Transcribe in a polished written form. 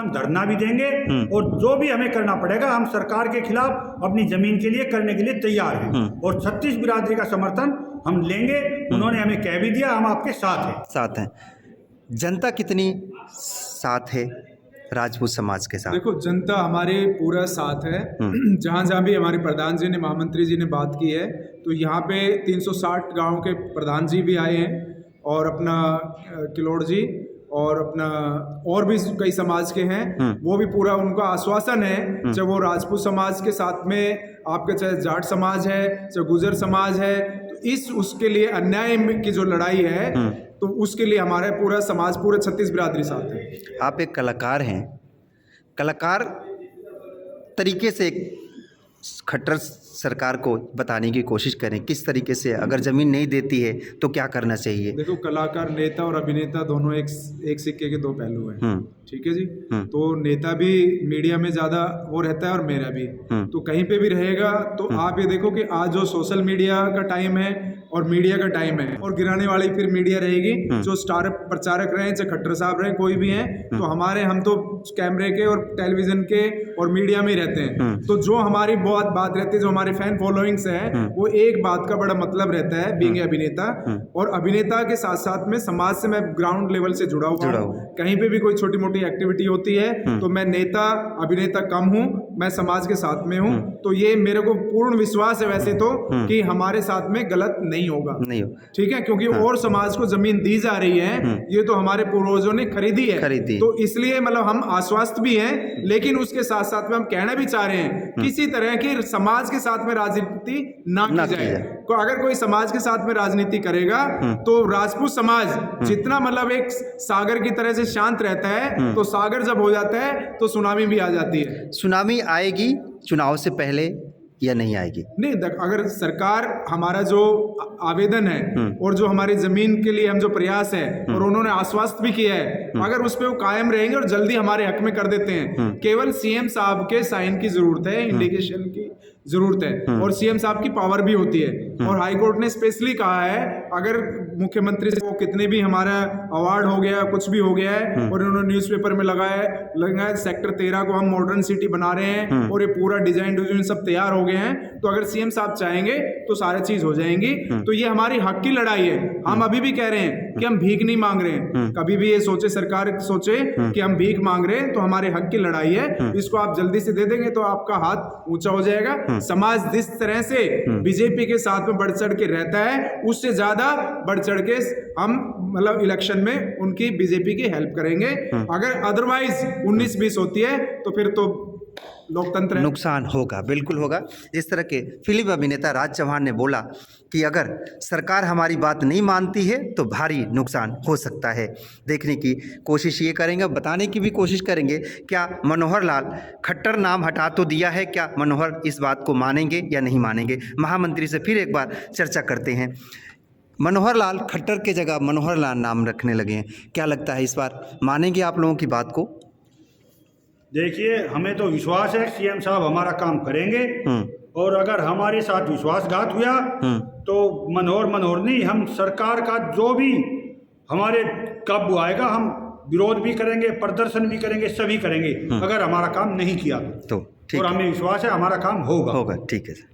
हम धरना भी देंगे और जो भी हमें करना पड़ेगा हम सरकार के खिलाफ अपनी जमीन के लिए करने के लिए तैयार हैं और 36 बिरादरी का समर्थन हम लेंगे। उन्होंने हमें कह भी दिया हम आपके साथ हैं। जनता कितनी साथ है राजपूत समाज के साथ? देखो, जनता हमारे पूरा साथ है। जहाँ जहाँ भी हमारे प्रधान जी ने, महामंत्री जी ने बात की है, तो यहाँ पे 360 गांव के प्रधान जी भी आए हैं और अपना किलोड़ जी और अपना और भी कई समाज के हैं, वो भी पूरा उनका आश्वासन है। चाहे वो राजपूत समाज के साथ में आपके चाहे जाट समाज है, चाहे गुजर समाज है, तो उसके लिए अन्याय की जो लड़ाई है तो उसके लिए हमारा पूरा समाज, पूरे 36 बिरादरी साथ है। आप एक कलाकार हैं, कलाकार तरीके से खट्टर सरकार को बताने की कोशिश करें किस तरीके से, अगर ज़मीन नहीं देती है तो क्या करना चाहिए? देखो, कलाकार, नेता और अभिनेता दोनों एक सिक्के के दो पहलू हैं। ठीक है जी। तो नेता भी मीडिया में ज़्यादा वो रहता है और मेरा भी, तो कहीं पे भी रहेगा। तो आप ये देखो कि आज जो सोशल मीडिया का टाइम है और मीडिया का टाइम है, और गिराने वाली फिर मीडिया रहेगी। जो स्टार प्रचारक रहे, चाहे खट्टर साहब रहे, कोई भी हैं, तो हम तो कैमरे के और टेलीविजन के और मीडिया में ही रहते हैं। तो जो हमारी बहुत बात रहती है, जो हमारे फैन फॉलोइंग्स है, वो एक बात का बड़ा मतलब रहता है बीइंग अभिनेता, और अभिनेता के साथ साथ में समाज से मैं ग्राउंड लेवल से जुड़ा हुआ हूँ। कहीं पे भी कोई छोटी मोटी एक्टिविटी होती है तो मैं नेता अभिनेता कम हूँ, मैं समाज के साथ में हूँ। तो ये मेरे को पूर्ण विश्वास है वैसे तो कि हमारे साथ में गलत नहीं होगा। ठीक है, क्योंकि और समाज को जमीन दी जा रही है, ये तो हमारे पूर्वजों ने खरीदी है। तो इसलिए मतलब हम आश्वस्त भी हैं, लेकिन उसके साथ साथ में हम कहना भी चाह रहे हैं किसी तरह की समाज के साथ में राजनीति ना की जाए। तो अगर कोई समाज के साथ में राजनीति करेगा तो राजपूत समाज जितना मतलब एक सागर की तरह से शांत रहता है, तो सागर जब हो जाता है तो सुनामी भी आ जाती है। सुनामी आएगी चुनाव से पहले या नहीं आएगी? नहीं, अगर सरकार हमारा जो आवेदन है और जो हमारी जमीन के लिए हम जो प्रयास है और उन्होंने आश्वस्त भी किया है, अगर उस पे वो कायम रहेंगे और जल्दी हमारे हक में कर देते हैं, केवल सीएम साहब के साइन की जरूरत है, इंडिकेशन की जरूरत है, और सीएम साहब की पावर भी होती है। और हाई कोर्ट ने स्पेशली कहा है अगर मुख्यमंत्री से वो कितने भी हमारा अवार्ड हो गया, कुछ भी हो गया है, और उन्होंने न्यूज़पेपर में लगाया सेक्टर 13 को हम मॉडर्न सिटी बना रहे हैं और ये पूरा डिजाइन सब तैयार हो गए हैं, तो अगर सीएम साहब चाहेंगे तो सारी चीज हो जाएंगी। तो ये हमारी हक की लड़ाई है। हम अभी भी कह रहे हैं कि हम भीख नहीं मांग रहे हैं। कभी भी ये सोचे, सरकार सोचे कि हम भीख मांग रहे हैं, तो हमारे हक की लड़ाई है। इसको आप जल्दी से दे देंगे तो आपका हाथ ऊंचा हो जाएगा। समाज जिस तरह से बीजेपी के साथ में बढ़ चढ़ के रहता है, उससे ज्यादा बढ़ चढ़ के हम मतलब इलेक्शन में उनकी बीजेपी की हेल्प करेंगे। अगर अदरवाइज 19-20 होती है तो फिर तो लोकतंत्र नुकसान होगा, बिल्कुल होगा। इस तरह के फिल्म अभिनेता राज चौहान ने बोला कि अगर सरकार हमारी बात नहीं मानती है तो भारी नुकसान हो सकता है। देखने की कोशिश ये करेंगे, बताने की भी कोशिश करेंगे क्या मनोहर लाल खट्टर नाम हटा तो दिया है, क्या मनोहर इस बात को मानेंगे या नहीं मानेंगे। महामंत्री से फिर एक बार चर्चा करते हैं। मनोहर लाल खट्टर के जगह मनोहर लाल नाम रखने लगे हैं, क्या लगता है इस बार मानेंगे आप लोगों की बात को? देखिए, हमें तो विश्वास है सीएम साहब हमारा काम करेंगे, और अगर हमारे साथ विश्वासघात हुआ तो मनोहर नहीं, हम सरकार का जो भी हमारे काबू आएगा हम विरोध भी करेंगे, प्रदर्शन भी करेंगे, सभी करेंगे अगर हमारा काम नहीं किया तो। और हमें विश्वास है हमारा काम होगा। ठीक है सर।